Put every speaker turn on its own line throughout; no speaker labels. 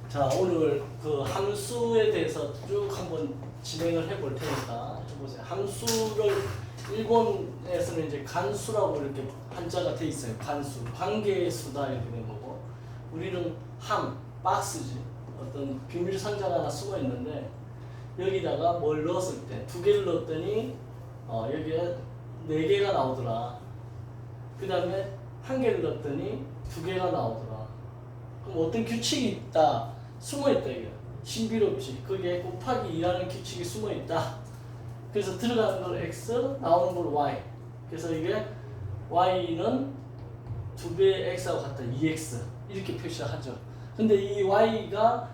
자, 오늘 그 함수에 대해서 쭉 한번 진행을 해볼 테니까 해보세요. 함수를 일본에서는 이제 간수라고 이렇게 한자가 돼 있어요. 간수, 관계의 수다 이렇게 된 거고, 우리는 박스지. 어떤 비밀 상자가 하나 숨어 있는데 여기다가 뭘 넣었을 때 두 개를 넣었더니 여기에 네 개가 나오더라. 그 다음에 한 개를 넣었더니 두 개가 나오더라. 그럼 어떤 규칙이 있다, 숨어 있다 이게. 신비롭지. 그게 곱하기 2라는 규칙이 숨어 있다. 그래서 들어가는 걸 x, 나오는 걸 y. 그래서 이게 y는 2배의 x하고 같다. 2x 이렇게 표시하죠. 근데 이 y가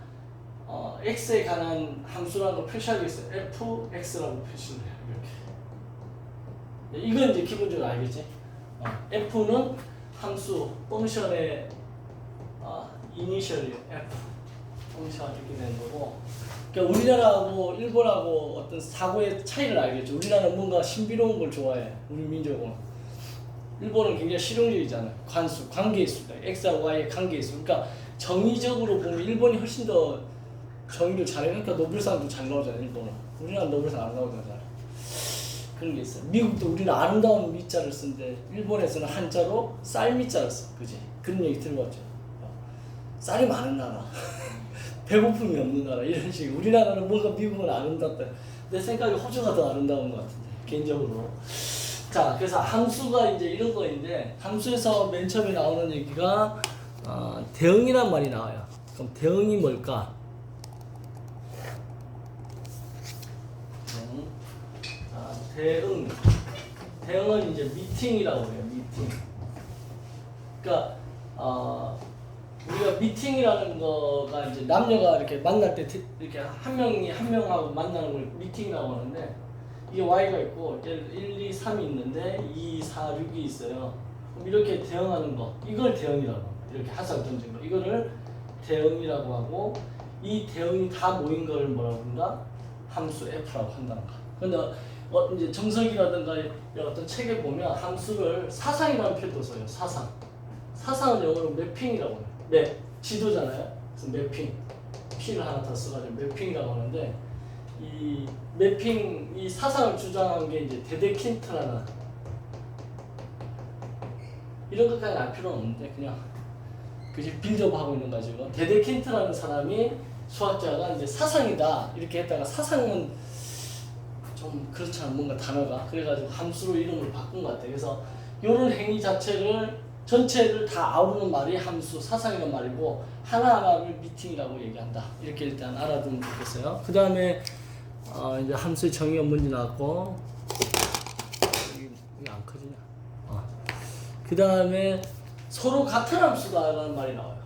x에 관한 함수라는 걸 표시하겠어요. fx라고 표시를 해요. 이렇게. 이건 이제 기본적으로 알겠지? f는 함수, 펑션의 이니셜이 f 펑션 이렇게 되는 거고. 그러니까 우리나라하고 일본하고 어떤 사고의 차이를 알겠죠. 우리나라는 뭔가 신비로운 걸 좋아해. 우리 민족은. 일본은 굉장히 실용적이잖아요. 관수, 관계의 수다. x와 y의 관계의 수. 그러니까 정의적으로 보면 일본이 훨씬 더 정의를 잘해. 그러니까 노벨상도 잘 나오잖아요. 일본은. 우리나라는 노벨상 안 나오잖아요. 그런 게 있어요. 미국도 우리는 아름다운 미자를 쓰는데 일본에서는 한자로 쌀미자를 써. 그지? 그런 얘기 들어봤죠. 쌀이 많은 나라. 배고픔이 없는 나라. 이런 식으로. 우리나라는 뭔가 미국은 아름답다. 내 생각에 호주가 더 아름다운 것 같은데. 개인적으로. 자, 그래서 함수가 이제 이런 거인데, 함수에서 맨 처음에 나오는 얘기가 대응이란 말이 나와요. 그럼 대응이 뭘까? 대응. 대응은 이제 미팅이라고 해요. 미팅. 그러니까 우리가 미팅이라는 거가 이제 남녀가 이렇게 만날 때 이렇게 한 명이 한 명하고 만나는 걸 미팅이라고 하는데, 이게 y가 있고 1, 2, 3이 있는데 2, 4, 6이 있어요. 그럼 이렇게 대응하는 거, 이걸 대응이라고 합니다. 이렇게 하사를 던진 거, 이거를 대응이라고 하고, 이 대응이 다 모인 걸 뭐라고 한다? 함수 f라고 한다는 거. 근데 이제 정석이라든가 어떤 책에 보면 함수를 사상이라는 표현도 써요. 사상. 사상은 영어로 매핑이라고 해요. 맵, 지도잖아요. 그래서 매핑. P를 하나 더 써가지고 매핑이라고 하는데, 이 매핑, 이 사상을 주장한 게 이제 데데킨트라는, 이런 것까지 알 필요는 없는데 그냥 그지 빌드업하고 있는 거죠. 데데킨트라는 사람이, 수학자가 이제 사상이다 이렇게 했다가, 사상은 좀 그렇잖아, 뭔가 단어가. 그래가지고 함수로 이름을 바꾼 것 같아요. 그래서 이런 행위 자체를 전체를 다 아우르는 말이 함수, 사상이란 말이고, 하나하나를 미팅이라고 얘기한다. 이렇게 일단 알아두면 좋겠어요. 그 다음에 이제 함수의 정의가 뭔지 나왔고, 이게 안 커지냐? 그 다음에 서로 같은 함수다라는 말이 나와요.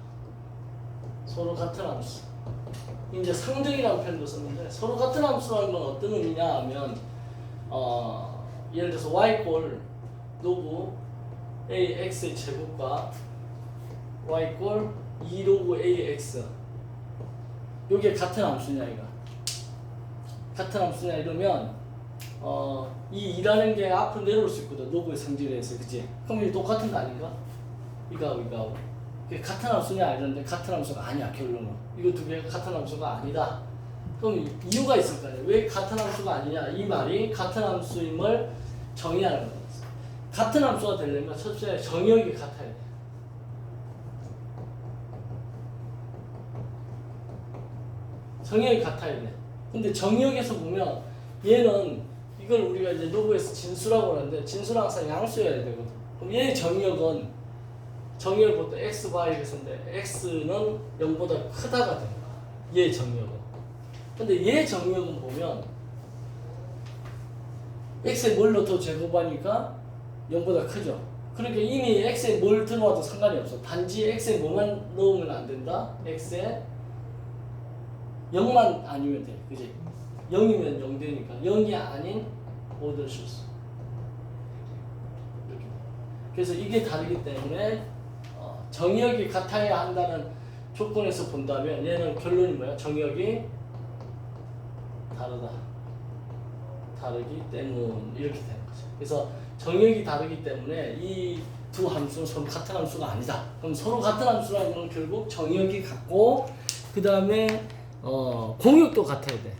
서로 같은 함수. 이제 상등이라는 표현도 썼는데, 서로 같은 함수라는 건 어떤 의미냐 하면, 예를 들어서 y 꼴 로그 ax의 제곱과 y 꼴 2 로그 ax, 요게 같은 함수냐 이거. 같은 함수냐 이러면 이 2라는 게 앞으로 내려올 수 있거든. 로그의 성질에 의해서. 그치? 그럼 이게 똑같은 거 아닌가? 이거하고. 같은 함수냐 이러는데 같은 함수가 아니야. 결론은 이거 두 개가 같은 함수가 아니다. 그럼 이유가 있을 거 아니야. 왜 같은 함수가 아니냐? 이 말이 같은 함수임을 정의하는 거예요. 같은 함수가 되려면 첫째 정의역이 같아야 돼. 정의역이 같아야 돼. 근데 정의역에서 보면 얘는, 이걸 우리가 이제 로그에서 진수라고 하는데, 진수는 항상 양수여야 되거든. 그럼 얘의 정의역은, 정의역을 보통 x, y 이렇게 쓰는데 x는 0보다 크다가 된다. 얘의 정의역은. 근데 얘의 정의역은 보면 x에 뭘 넣어도 제곱하니까 0보다 크죠. 그러니까 이미 x에 뭘 들어와도 상관이 없어. 단지 x에 뭐만 넣으면 안 된다. x에 0만 아니면 돼. 그지? 0이면 0 되니까 0이 아닌 모든 실수. 이렇게. 그래서 이게 다르기 때문에 정의역이 같아야 한다는 조건에서 본다면, 얘는 결론이 뭐야? 정의역이 다르기 때문, 이렇게 되는 거죠. 그래서 정의역이 다르기 때문에 이 두 함수는 서로 같은 함수가 아니다. 그럼 서로 같은 함수라는 건 결국 정의역이 같고, 그 다음에 공역도 같아야 돼.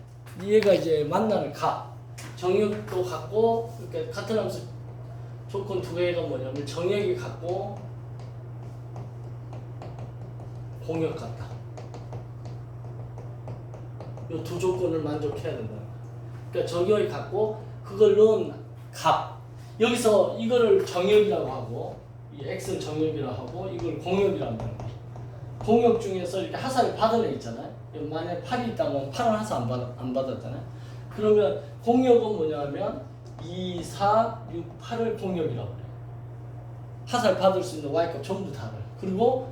얘가 이제 만나는 값, 정역도 같고, 그러니까 같은 함수 조건 두 개가 뭐냐면 정역이 같고 공역 같다. 이 두 조건을 만족해야 된다. 그러니까 정역이 같고 그걸 넣은 값. 여기서 이거를 정역이라고 하고 이 x를 정역이라고 하고 이걸 공역이라고 한다는 거야. 공역 중에서 이렇게 하사를 받은 애 있잖아요. 만약에 8이 있다면 8은 하사 안 받았잖아요. 그러면 공역은 뭐냐면 2, 4, 6, 8을 공역이라고 해요. 하사를 받을 수 있는 y값 전부 다를. 그리고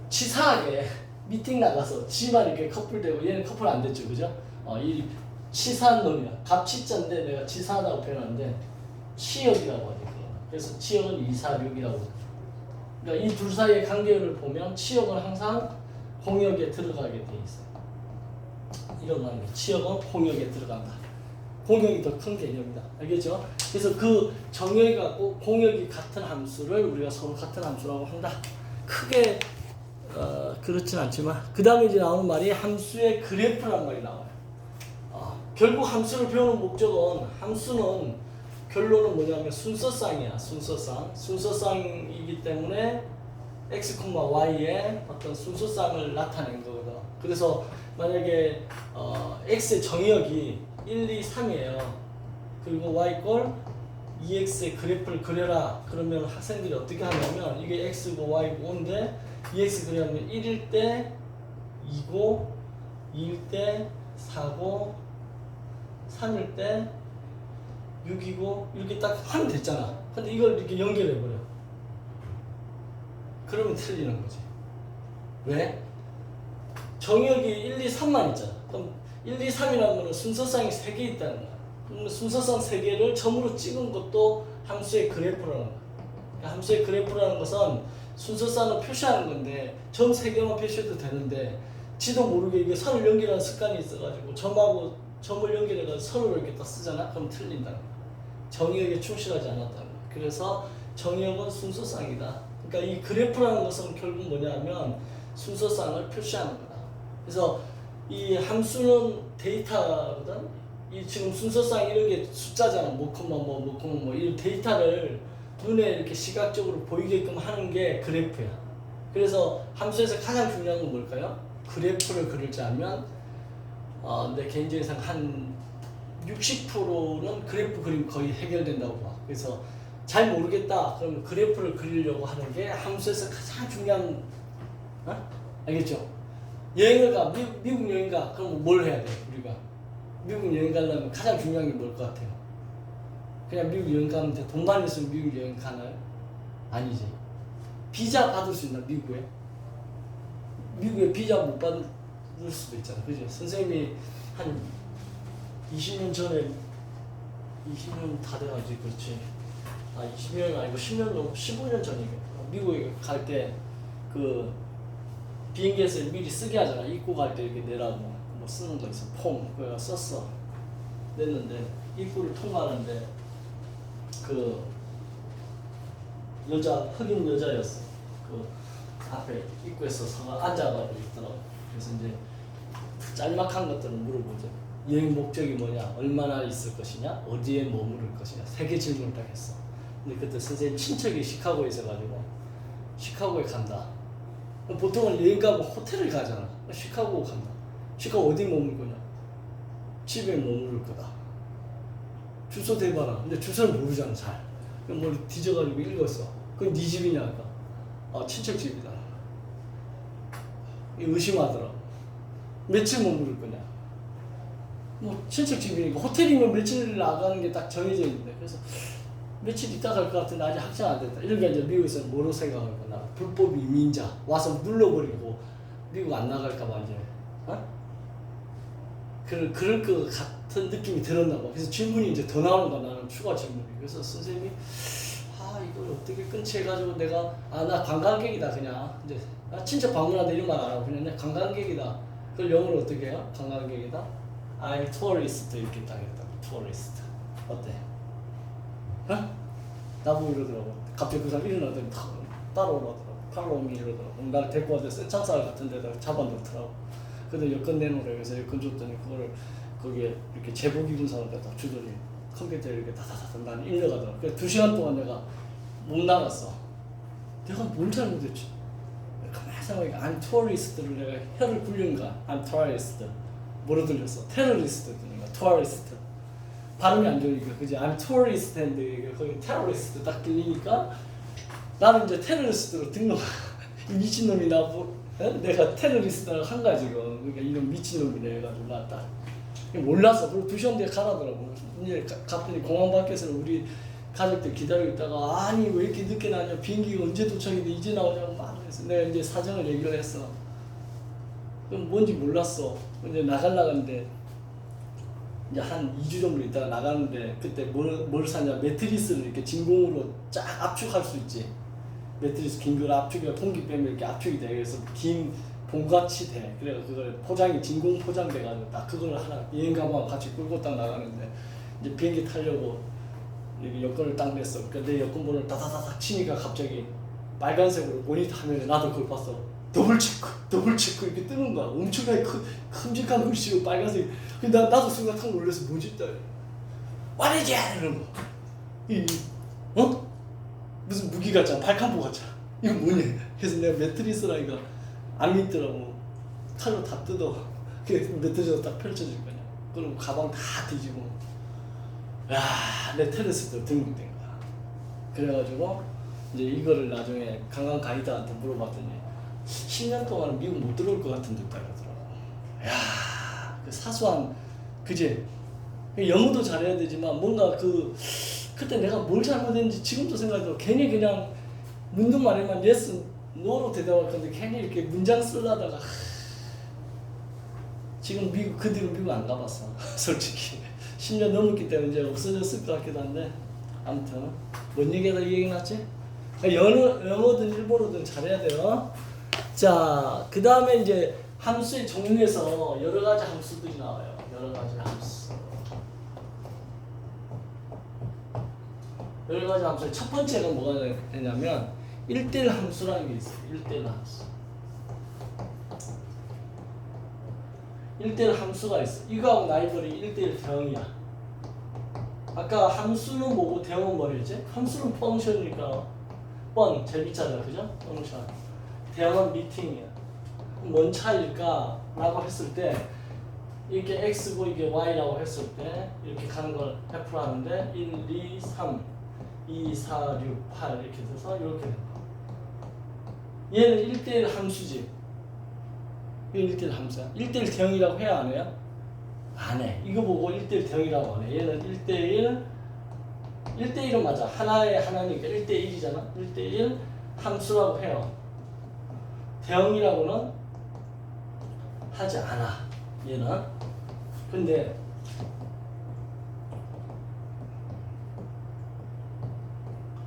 치사하게 미팅 나가서 지만 이렇게 커플되고 얘는 커플 안 됐죠, 그죠? 이 치사한 놈이야. 값 치자인데 내가 치사하다고 표현하는데 치역이라고 하죠. 그래서 치역은 2, 4, 6이라고. 그러니까 이 둘 사이의 관계를 보면 치역은 항상 공역에 들어가게 돼 있어요. 이런 관계. 치역은 공역에 들어간다. 공역이 더 큰 개념이다. 알겠죠? 그래서 그 정역이 같고 공역이 같은 함수를 우리가 서로 같은 함수라고 한다. 크게 그렇진 않지만 그 다음에 이제 나오는 말이 함수의 그래프라는 말이 나와요. 결국 함수를 배우는 목적은 함수는 결론은 뭐냐면 순서쌍이야. 순서쌍이기 때문에 x, y의 어떤 순서쌍을 나타낸 거거든. 그래서 만약에 x의 정의역이 1, 2, 3이에요. 그리고 y꼴 2x의 그래프를 그려라. 그러면 학생들이 어떻게 하냐면 이게 x고 y고 5인데 2x 그려면 1일 때 2고 2일 때 4고 3일 때 6이고 이렇게 딱 하면 됐잖아. 근데 이걸 이렇게 연결해버려. 그러면 틀리는 거지. 왜? 정역이 1, 2, 3만 있잖아. 그럼 1, 2, 3이라는 거는 순서쌍이 3개 있다는 거야. 그럼 순서쌍 3개를 점으로 찍은 것도 함수의 그래프라는 거야. 그러니까 함수의 그래프라는 것은 순서쌍을 표시하는 건데 점 3개만 표시해도 되는데 지도 모르게 이게 선을 연결하는 습관이 있어가지고 점하고 점을 연결해서 선을 이렇게 딱 쓰잖아. 그럼 틀린다는 거야. 정역에 충실하지 않았다는 거야. 그래서 정역은 순서쌍이다. 그러니까 이 그래프라는 것은 결국 뭐냐면 순서쌍을 표시하는 거다. 그래서 이 함수는 데이터거든. 이 지금 순서쌍 이런 게 숫자잖아. 뭐 이런 데이터를 눈에 이렇게 시각적으로 보이게끔 하는 게 그래프야. 그래서 함수에서 가장 중요한 건 뭘까요? 그래프를 그릴 줄 알면 내 개인적인 생각 한 60%는 그래프 그림 거의 해결된다고 봐. 그래서 잘 모르겠다. 그러면 그래프를 그리려고 하는 게 함수에서 가장 중요한, 알겠죠? 여행을 가, 미국 여행 가. 그럼 뭘 해야 돼, 우리가? 미국 여행 가려면 가장 중요한 게 뭘 것 같아요? 그냥 미국 여행 가면 돼. 돈만 있으면 미국 여행 가나요? 아니지. 비자 받을 수 있나, 미국에? 미국에 비자 못 받을 수도 있잖아. 그죠? 선생님이 한 20년 전에, 20년 다 돼가지고, 그렇지. 20년 아니고 10년 넘고 15년 전이겠다. 미국에 갈 때 그 비행기에서 미리 쓰게 하잖아. 입국 갈 때 이렇게 내라고 뭐 쓰는 거 있어. 폼 그거 썼어. 냈는데 입구를 통과하는데 그 여자 흑인 여자였어. 그 앞에 입구에서 앉아가지고 있더라고. 그래서 이제 짤막한 것들을 물어보죠. 여행 목적이 뭐냐, 얼마나 있을 것이냐, 어디에 머무를 것이냐, 3개 질문을 딱 했어. 근데 그때 선생님 친척이 시카고에 있어가지고 시카고에 간다. 보통은 여행 가면 호텔을 가잖아. 시카고 간다. 시카고 어디 머물 거냐? 집에 머무를 거다. 주소 대봐라. 근데 주소를 모르잖아, 잘. 그럼 머리 뒤져가지고 읽었어. 그건 네 집이냐? 아까. 친척 집이다. 의심하더라. 며칠 머무를 거냐? 뭐 친척 집이니까 호텔이면 며칠 나가는 게 딱 정해져 있는데 그래서 며칠 있다 갈 것 같은데 아직 확정 안 됐다. 이런 게 이제 미국에서는 뭐로 생각할 거나 불법 이민자 와서 눌러버리고 미국 안 나갈까 봐 이제 그럴 것 같은 느낌이 들었나 봐. 그래서 질문이 이제 더 나오는 거야. 나는 추가 질문이. 그래서 선생님이 이걸 어떻게 끊지 해가지고 내가 나 관광객이다 그냥 이제 친척 방문한다 이런 말 안 하고 그냥 내 관광객이다. 그걸 영어로 어떻게 해요? 관광객이다. I'm tourist 이렇게 딱 했다. tourist 어때? 나보고 이러더라고. 갑자기 그 사람 일어나더니 따라오더라고. 팔로우미 이러더라고. 나를 데리고 와서 센창살 같은 데다 잡아놓더라고. 근데 여권 내놓으라 해서 여권 줬더니 그거를 거기에 이렇게 제복입은 갖다 주더니 컴퓨터에 이렇게 다다다다 나는 일려가더라고. 그래서 2시간 동안 내가 못 나갔어. 내가 뭘 잘못했지? 가만히 생각해보니까 I'm tourist를 내가 혀를 굴린가? I'm tourist. 뭐로 들렸어? 테러리스트 들린가? tourist. 발음이 안 좋으니까 그지? I'm tourist 했는데 거기 terrorist 딱 들리니까 나는 이제 테러리스트로 등록. 미친놈이 나고 내가 테러리스트라고 한 거야 지금. 그러니까 이런 미친놈이네 해가지고 나 딱 몰랐어. 그리고 2시간 뒤에 가라더라고. 이제 갔더니 공항 밖에서 우리 가족들 기다리고 있다가 아니 왜 이렇게 늦게 나냐, 비행기가 언제 도착인데 이제 나오냐고 막 그래서 내가 이제 사정을 얘기를 했어. 그럼 뭔지 몰랐어. 이제 나가려는데 이제 한 2주 정도 있다가 나가는데 그때 뭘 사냐, 매트리스를 이렇게 진공으로 쫙 압축할 수 있지. 매트리스 긴 걸 압축이 공기 빼면 이렇게 압축이 돼. 그래서 긴 봉같이 돼. 그래서 그걸 포장이 진공 포장돼가지고 딱 그걸 하나 여행 가방 같이 끌고 딱 나가는데 이제 비행기 타려고 여기 여권을 딱 냈어. 그러니까 내 여권번호를 다다다닥 치니까 갑자기 빨간색으로 모니터 화면에 나도 그걸 봤어. 더블 체크 이렇게 뜨는 거야. 엄청나게 큼직한 글씨로 빨간색. 근데 나도 순간 탁 놀라서 뭐지? What is that? 이런 거. 무슨 무기 같잖아. 발칸포 같잖아. 이거 뭐냐? 그래서 내가 매트리스라니까 안 믿더라고. 칼로 다 뜯어. 그래서 매트리스 딱 펼쳐줄 거냐. 그럼 가방 다 뒤지고. 야, 내 테레스도 등록된 거야. 그래가지고 이제 이거를 나중에 관광 가이드한테 물어봤더니 10년 동안 미국 못 들어올 것 같은 듯 그러더라고. 야, 그 사소한 그지? 영어도 잘해야 되지만 뭔가 그때 내가 뭘 잘못했는지 지금도 생각해도 괜히 그냥 묻는 말에만 yes, no로 대답할 건데 괜히 이렇게 문장 쓰려다가 지금 미국 그 뒤로 미국 안 가봤어. 솔직히 10년 넘었기 때문에 이제 없어졌을 것 같기도 한데 아무튼 뭔 얘기하다 이 얘기 났지? 영어든 일본어든 잘해야 돼요. 자, 그 다음에 이제 함수의 종류에서 여러 가지 함수들이 나와요. 여러 가지 함수. 여러 가지 함수. 첫 번째가 뭐가 되냐면 1대1 함수라는 게 있어요. 1대1 함수. 1대1 함수가 있어. 이거하고 나이벌이 1대1 대응이야. 아까 함수는 뭐고 대응은 뭐랬지? 함수는 펑션이니까 뻔, 제일 비싸잖아. 그죠? 펑션. 대응은 미팅이야. 뭔 차이일까? 라고 했을 때 이게 x고 이게 y라고 했을 때 이렇게 가는 걸 F로 하는데 1, 2, 3 2, 4, 6, 8 이렇게 돼서 이렇게 된다. 얘는 1대1 함수지. 이건 1대1 함수야. 1대1 대응이라고 해야 안 해요? 안 해. 이거 보고 1대1 대응이라고 안 해. 얘는 1대1은 맞아. 하나에 하나니까 1대1이잖아. 1대1 함수라고 해요. 대응이라고는 하지 않아. 얘는. 근데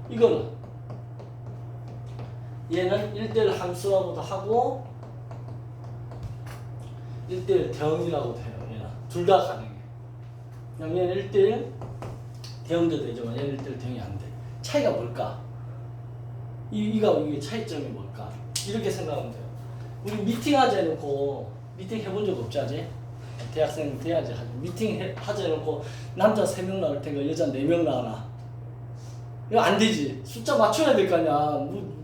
이거는 얘는 1대1 함수라고도 하고 1대1 대응이라고도 해요. 얘는 둘 다 가능해. 그냥 얘는 1대1 대응도 되지만 얘는 1대1 대응이 안 돼. 차이가 뭘까? 이게 차이점이 뭘까? 이렇게 생각하면 돼요. 우리 미팅 하자 해놓고 미팅 해본 적 없지 아직? 대학생 돼야지 하지. 미팅 하자 해놓고 남자 3명 나올 테니까 여자 4명 나와나? 이거 안 되지. 숫자 맞춰야 될 거 아니야. 뭐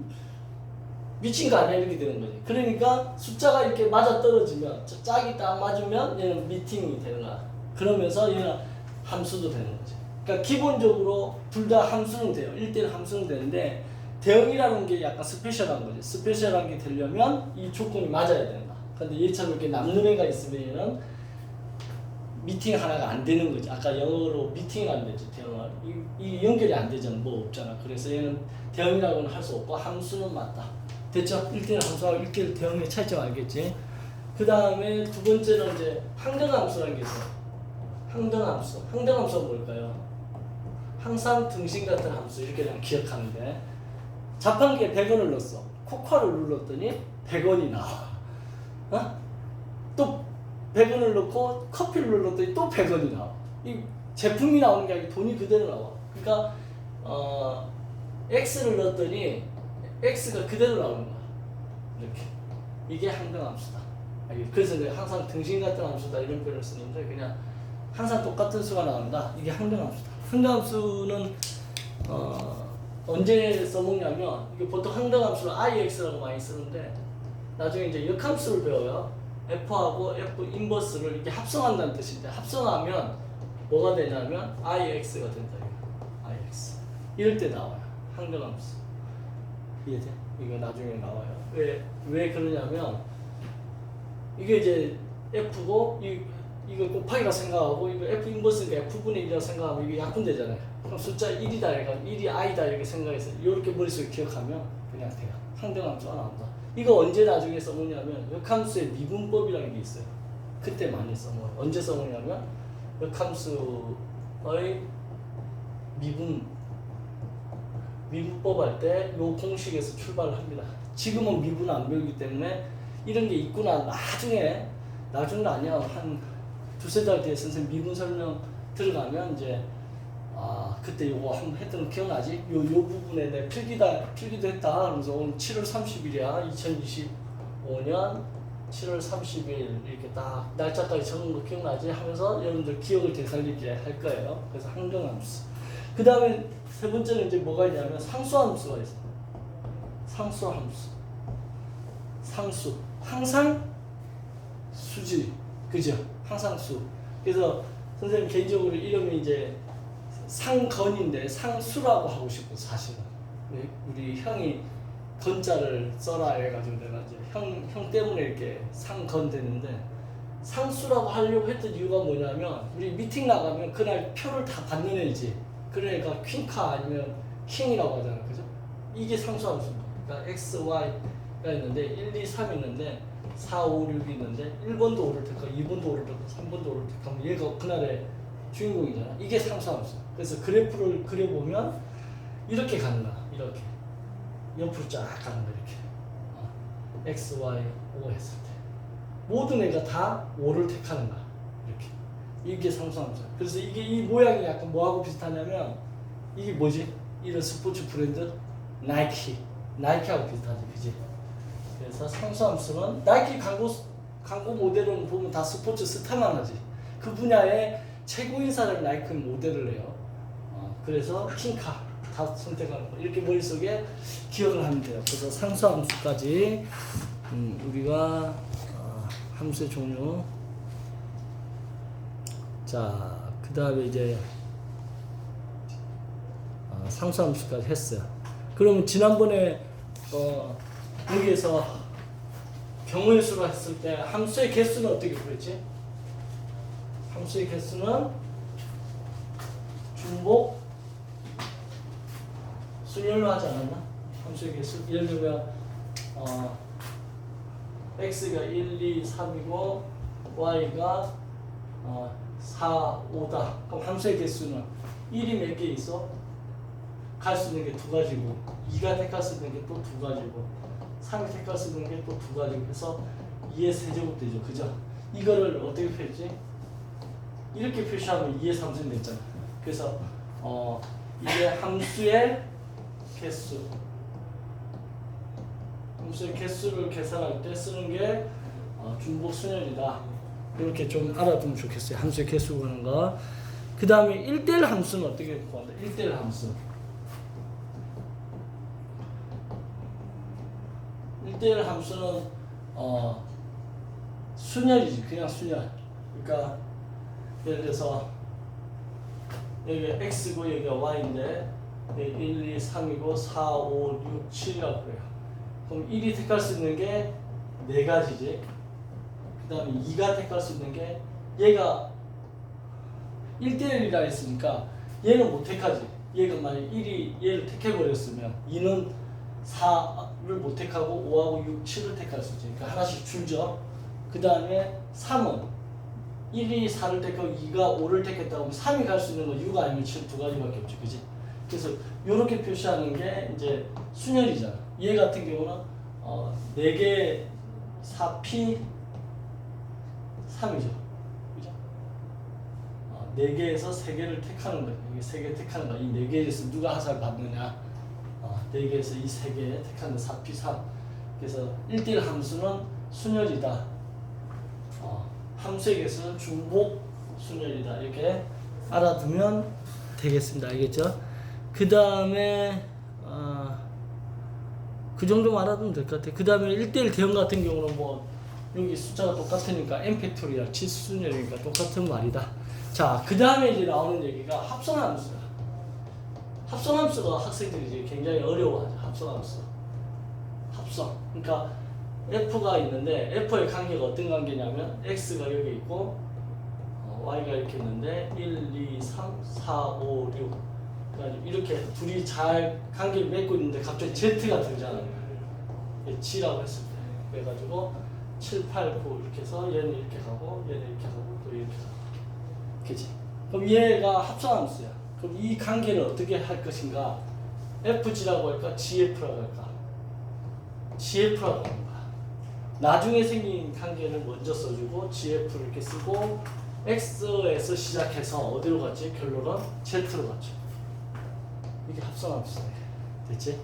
미친 거 아니야? 이렇게 되는 거지. 그러니까 숫자가 이렇게 맞아 떨어지면 짝이 딱 맞으면 얘는 미팅이 되는 거야. 그러면서 얘는 함수도 되는 거지. 그러니까 기본적으로 둘 다 함수는 돼요. 1대1 함수는 되는데 대응이라는 게 약간 스페셜한 거지. 스페셜한 게 되려면 이 조건이 맞아야 된다. 근데 얘처럼 이렇게 남는 애가 있으면 얘는 미팅 하나가 안 되는 거지. 아까 영어로 미팅이 안 되지. 대응을 이 연결이 안 되잖아. 뭐 없잖아. 그래서 얘는 대응이라고는 할 수 없고 함수는 맞다. 됐죠? 1대1 함수하고 1대1 대응의 차이점 알겠지? 그 다음에 두 번째는 이제 항등함수라는 게 있어요. 항등함수. 항등함수가 뭘까요? 항상 등신 같은 함수 이렇게 그냥 기억하는데 자판기에 100원을 넣었어. 코코아를 눌렀더니 100원이 나와. 또 100원을 넣고 커피를 눌렀더니 또 100원이 나와. 이 제품이 나오는 게 아니고 돈이 그대로 나와. 그러니까 X를 넣었더니 x가 그대로 나오는 거야. 이렇게. 이게 항등함수다. 그래서 항상 등신 같은 함수다 이런 표현을 쓰는데 그냥 항상 똑같은 수가 나온다. 이게 항등함수다. 항등함수는 언제 써먹냐면 이게 보통 항등함수를 IX라고 많이 쓰는데 나중에 이제 역함수를 배워요. F하고 F 인버스를 이렇게 합성한다는 뜻인데 합성하면 뭐가 되냐면 IX가 된다. IX. 이럴 때 나와요. 항등함수. 이해돼? 이거 나중에 나와요. 왜 그러냐면 이게 이제 F고 이거 곱하기라 생각하고 이거 F 인버스니까 F분의 1이라고 생각하면 이게 약분되잖아요. 그럼 숫자 1이다 얘가 1이 I다 이렇게 생각해서 이렇게 머릿속에 기억하면 그냥 돼요. 항등함수가 나온다. 이거 언제 나중에 써먹냐면 역함수의 미분법이라는 게 있어요. 그때 많이 써먹어요. 언제 써먹냐면 역함수의 미분법 할 때 요 공식에서 출발을 합니다. 지금은 미분 안 배우기 때문에 이런 게 있구나. 나중은 아니야. 한 두세 달 뒤에 선생님 미분 설명 들어가면 이제 그때 요거 한번 했던 거 기억나지? 요 부분에 내 필기도 했다. 그러면서 오늘 7월 30일이야. 2025년 7월 30일 이렇게 딱 날짜까지 적은 거 기억나지? 하면서 여러분들 기억을 되살리게 할 거예요. 그래서 항등함수. 그 다음에 세 번째는 이제 뭐가 있냐면 상수함수가 있어. 상수함수. 상수. 항상 수지. 그죠? 항상 수. 그래서 선생님 개인적으로 이름이 이제 상건인데 상수라고 하고 싶어 사실은. 우리 형이 건자를 써라 해가지고 내가 이제 형 때문에 이렇게 상건 됐는데 상수라고 하려고 했던 이유가 뭐냐면 우리 미팅 나가면 그날 표를 다 받는 애지. 그러니까 퀸카 아니면 킹이라고 하잖아. 그죠? 이게 상수함수입니다. 그러니까 X, Y가 있는데 1, 2, 3 있는데 4, 5, 6이 있는데 1번도 5를 택하고 2번도 5를 택하고 3번도 5를 택하면 얘가 그날의 주인공이잖아. 이게 상수함수. 그래서 그래프를 그려보면 이렇게 가는 거야. 이렇게 옆으로 쫙 가는 거야. 이렇게 X, Y, O 했을 때 모든 애가 다 5를 택하는 거야. 이렇게. 이게 상수함수. 그래서 이 모양이 약간 뭐하고 비슷하냐면 이게 뭐지? 이런 스포츠 브랜드 나이키하고 비슷하지, 그지? 그래서 상수함수는 나이키 광고 모델은 보면 다 스포츠 스타만 하지. 그 분야의 최고인 사람이 나이키 모델을 해요. 그래서 킹카 다 선택하는 거. 이렇게 머릿속에 기억을 하면 돼요. 그래서 상수함수까지 우리가 함수의 종류. 자, 그 다음에 이제 상수함수까지 했어요. 그러면 지난번에 여기에서 경우의 수로 했을 때 함수의 개수는 어떻게 구했지? 함수의 개수는 중복 순열로 하지 않았나? 함수의 개수. 예를 들면 x가 1, 2, 3이고 y가 4, 5다. 그럼 함수의 개수는 1이 몇 개 있어? 갈 수 있는 게 두 가지고 2가 택할 수 있는 게 또 두 가지고 3이 택할 수 있는 게 또 두 가지고 해서 2의 세제곱 되죠. 그죠? 이거를 어떻게 표했지? 이렇게 표시하면 2의 3승 됐잖아. 그래서 이게 함수의 개수. 함수의 개수를 계산할 때 쓰는 게 중복 순열이다. 이렇게 좀 알아두면 좋겠어요. 함수의 개수 구하는 거. 그 다음에 1대1 함수는 어떻게 구한다? 1대1 함수. 1대1 함수는 순열이지. 그냥 순열. 그러니까 예를 들어서 여기가 x고 여기가 y인데 1, 2, 3이고 4, 5, 6, 7이라고 그래요. 그럼 1이 택할 수 있는 게 4가지지. 그 다음에 2가 택할 수 있는 게 얘가 1대1이라 했으니까 얘는 못 택하지. 얘가 만약 1이 얘를 택해버렸으면 2는 4를 못 택하고 5하고 6, 7을 택할 수 있지. 그러니까 하나씩 줄죠. 그 다음에 3은 1이 4를 택하고 2가 5를 택했다고 하면 3이 갈 수 있는 건 6 아니면 7 두 가지밖에 없지. 그지? 그래서 이렇게 표시하는 게 이제 순열이잖아. 얘 같은 경우는 4개 4p 3이죠. 그죠? 4개에서 3개를 택하는 거예요. 이게 3개 택하는 거야. 이 4개에서 누가 하사를 받느냐. 4개에서 이 3개 택하는 4p3. 그래서 1대1 함수는 순열이다. 함수의 개수는 중복 순열이다. 이렇게 알아두면 되겠습니다. 알겠죠? 그 다음에 그 정도만 알아두면 될 것 같아요. 그 다음에 1대1 대응 같은 경우는 뭐 여기 숫자가 똑같으니까 n팩토리얼 치수순열이니까 똑같은 말이다. 자, 그 다음에 이제 나오는 얘기가 합성함수야. 합성함수가 학생들이 이제 굉장히 어려워하죠. 합성함수. 합성. 그러니까 f가 있는데 f의 관계가 어떤 관계냐면 x가 여기 있고 y가 이렇게 있는데 1, 2, 3, 4, 5, 6 그러니까 이렇게 둘이 잘 관계를 맺고 있는데 갑자기 z가 등장하는 거야. g라고 했을 때. 그래가지고 7, 8, 9 이렇게 해서 얘는 이렇게 가고 얘는 이렇게 가고 또 이렇게 가고. 그치? 그럼 얘가 합성함수야. 그럼 이 관계를 어떻게 할 것인가? fg라고 할까? gf라고 할까? gf라고 하는 거야. 나중에 생긴 관계를 먼저 써주고 gf를 이렇게 쓰고 x에서 시작해서 어디로 갔지? 결론은 z로 갔죠. 이게 합성함수네. 됐지?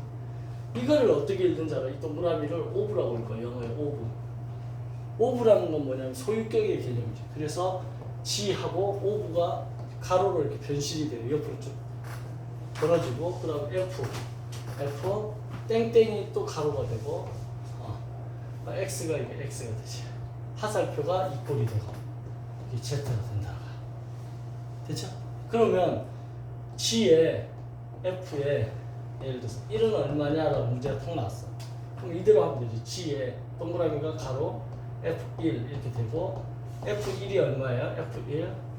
이거를 어떻게 읽는지 알아? 이 동그라미를 오브라고 할 거야. 영어에 오브. 오브라는 건 뭐냐면 소유격의 개념이지. 그래서 g하고 오브가 가로로 이렇게 변신이 돼요. 옆으로 쭉 벌어지고 그 다음 f 땡땡이 또 가로가 되고 x가 이게 x가 되지. 하살표가 이꼴이 되고 이게 z가 된다. 됐죠? 그러면 g에 f에 예를 들어서 1은 얼마냐라고 문제가 탁 나왔어. 그럼 이대로 하면 되지. g에 동그라미가 가로 f1 이렇게 되고 f1이 얼마예요? f1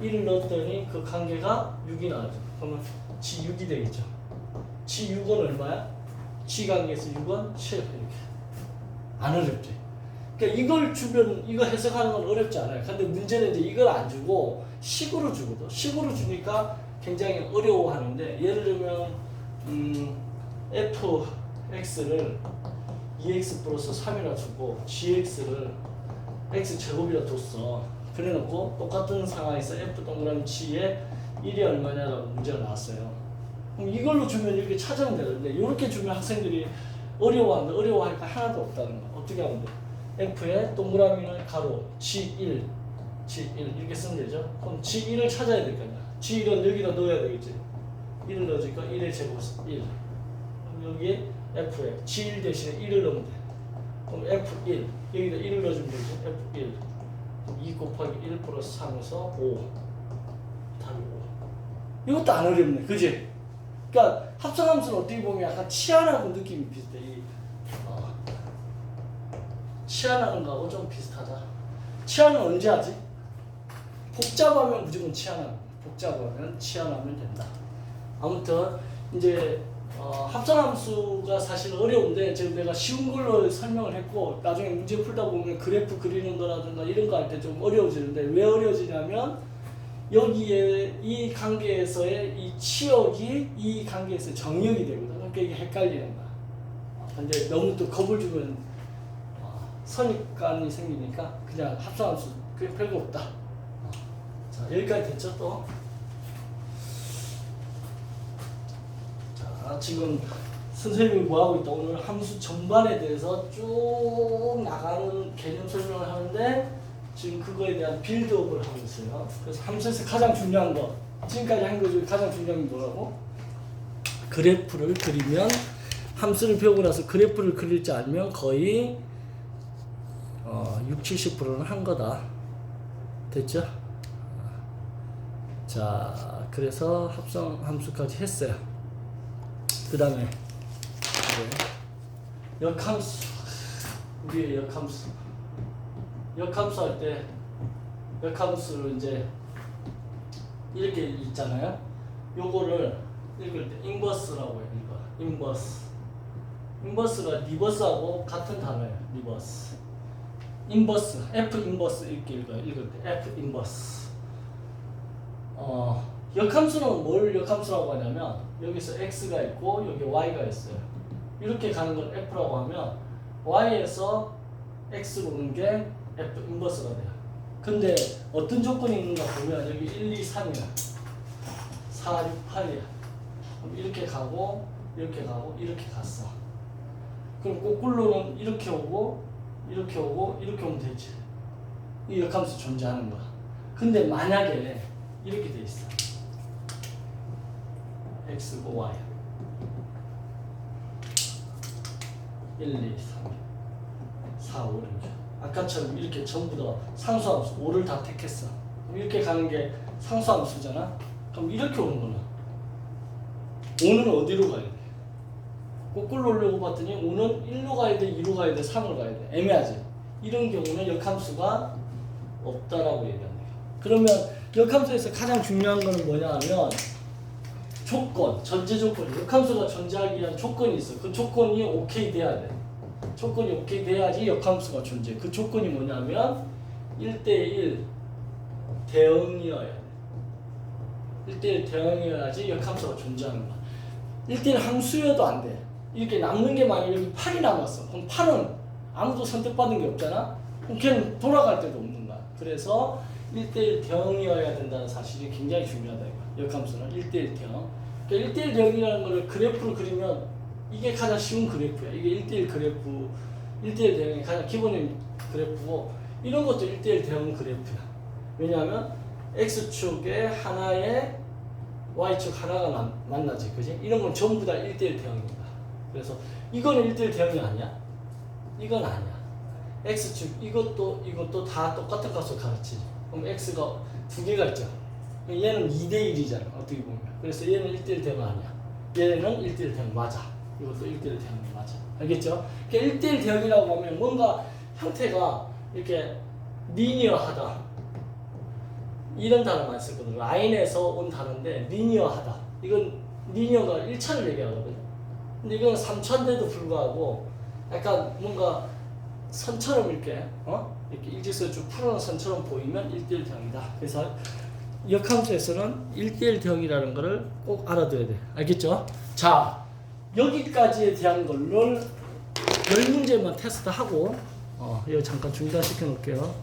1을 넣었더니 그 관계가 6이 나와죠. 그러면 g6이 되겠죠. g6은 얼마야? g 관계에서 6은 7 이렇게. 안 어렵지. 그러니까 이걸 주면 이거 해석하는 건 어렵지 않아요. 근데 문제는 이제 이걸 안 주고 식으로 주거든. 식으로 주니까 굉장히 어려워하는데 예를 들면 fx를 2x 플러스 3이라 주고 gx를 x 제곱이라 뒀어. 그래놓고 똑같은 상황에서 f 동그라미 g에 1이 얼마냐라고 문제가 나왔어요. 그럼 이걸로 주면 이렇게 찾으면 되는데 이렇게 주면 학생들이 어려워하는데 어려워하니까 하나도 없다는 거. 어떻게 하면 돼? f에 동그라미는 가로 g1 이렇게 쓰면 되죠. 그럼 g1을 찾아야 될 거 아니야. g1은 여기다 넣어야 되겠지. 1을 넣어주니까 1의 제곱 1. 그럼 여기에 f에 g1 대신에 1을 넣으면 돼. 그럼 f1 여기다 1을 넣어주면 되죠. f1 2 곱하기 1 플러스 3에서 5 답이 5. 이것도 안 어렵네. 그지? 그러니까 합성함수는 어떻게 보면 약간 치환하고 느낌이 비슷해. 치환하는 거하고 좀 비슷하다. 치환은 언제 하지? 복잡하면 무조건 치환하면. 복잡하면 치환하면 된다. 아무튼 이제 합성함수가 사실 어려운데 지금 내가 쉬운 걸로 설명을 했고 나중에 문제 풀다 보면 그래프 그리는 거라든가 이런 거 할 때 좀 어려워지는데 왜 어려워지냐면 여기에 이 관계에서의 이 치역이 이 관계에서 정역이 되거든. 그러니까 이게 헷갈리는 거야. 근데 너무 또 겁을 주면 선입관이 생기니까 그냥 합성함수 그게 별거 없다. 자, 여기까지 됐죠 또? 자, 지금 선생님이 뭐하고 있다. 오늘 함수 전반에 대해서 쭉 나가는 개념 설명을 하는데 지금 그거에 대한 빌드업을 하고 있어요. 그래서 함수에서 가장 중요한 거, 지금까지 한 거 중에 가장 중요한 게 뭐라고? 그래프를 그리면, 함수를 배우고 나서 그래프를 그릴 줄 알면 거의 60~70%는 한 거다. 됐죠? 자, 그래서 합성 함수까지 했어요. 그 다음에 역함수. 우리의 역함수. 역함수 할 때 역함수를 이제 이렇게 읽잖아요. 요거를 읽을 때 인버스라고 해요. 인버스. 인버스가 리버스하고 같은 단어예요. 리버스. 인버스, F 인버스 이렇게 읽어요. 읽을 때 F 인버스. 역함수는 뭘 역함수라고 하냐면 여기서 X가 있고 여기 Y가 있어요. 이렇게 가는 걸 F라고 하면 Y에서 X로 오는 게 F 인버스가 돼요. 근데 어떤 조건이 있는가 보면 여기 1, 2, 3이야. 4, 6, 8이야. 그럼 이렇게 가고 이렇게 가고 이렇게 갔어. 그럼 거꾸로는 이렇게 오고 이렇게 오고 이렇게 오면 되지. 이 역함수 존재하는 거야. 근데 만약에 이렇게 돼 있어. x고 y 1, 2, 3, 4, 5, 6. 아까처럼 이렇게 전부 다 상수함수 5를 다 택했어. 그럼 이렇게 가는 게 상수함수잖아. 그럼 이렇게 오는 거는 5는 어디로 가야 돼? 거꾸로 오려고 봤더니 5는 1로 가야 돼, 2로 가야 돼, 3으로 가야 돼. 애매하지? 이런 경우는 역함수가 없다라고 얘기하는 거야. 그러면 역함수에서 가장 중요한 거는 뭐냐 하면 조건, 전제 조건. 역함수가 존재하기 위한 조건이 있어. 그 조건이 오케이 돼야 돼. 조건이 오케이 돼야지 역함수가 존재해. 그 조건이 뭐냐면 1대1 대응이어야 돼. 1대1 대응이어야지 역함수가 존재하는 거야. 1대1 함수여도 안 돼. 이렇게 남는 게 만약에 여기 8이 남았어. 그럼 8은 아무도 선택받은 게 없잖아? 그럼 걔는 돌아갈 데도 없는 거야. 그래서 1대1 대응이어야 된다는 사실이 굉장히 중요하다. 이거. 역함수는 1대1 대응. 그러니까 1대1 대응이라는 거를 그래프로 그리면 이게 가장 쉬운 그래프야. 이게 1대1 그래프, 1대1 대응이 가장 기본적인 그래프고 이런 것도 1대1 대응 그래프야. 왜냐하면 X축에 하나에 Y축 하나가 만나지. 그지? 이런 건 전부 다 1대1 대응입니다. 그래서 이거는 1대1 대응이 아니야? 이건 아니야. X축 이것도 다 똑같은 값을 가르치지. 그럼 X가 두 개가 있죠. 얘는 2대1이잖아. 어떻게 보면. 그래서 얘는 1대1 대응 아니야. 얘는 1대1 대응 맞아. 이것도 1대1 대응이 맞아. 알겠죠? 그러니까 1대1 대응이라고 하면 뭔가 형태가 이렇게 리니어하다. 이런 단어 많이 쓰거든. 라인에서 온 단어인데 리니어하다. 이건 리니어가 1차를 얘기하거든. 근데 이건 3차인데도 불구하고 약간 뭔가 선처럼 이렇게 이렇게 일직선을 쭉 풀어놓은 선처럼 보이면 1대1 대응이다. 그래서 역함수에서는 1대1 대응이라는 거를 꼭 알아둬야 돼. 알겠죠? 자, 여기까지에 대한 걸를 10문제만 테스트하고 이거 잠깐 중단시켜 놓을게요.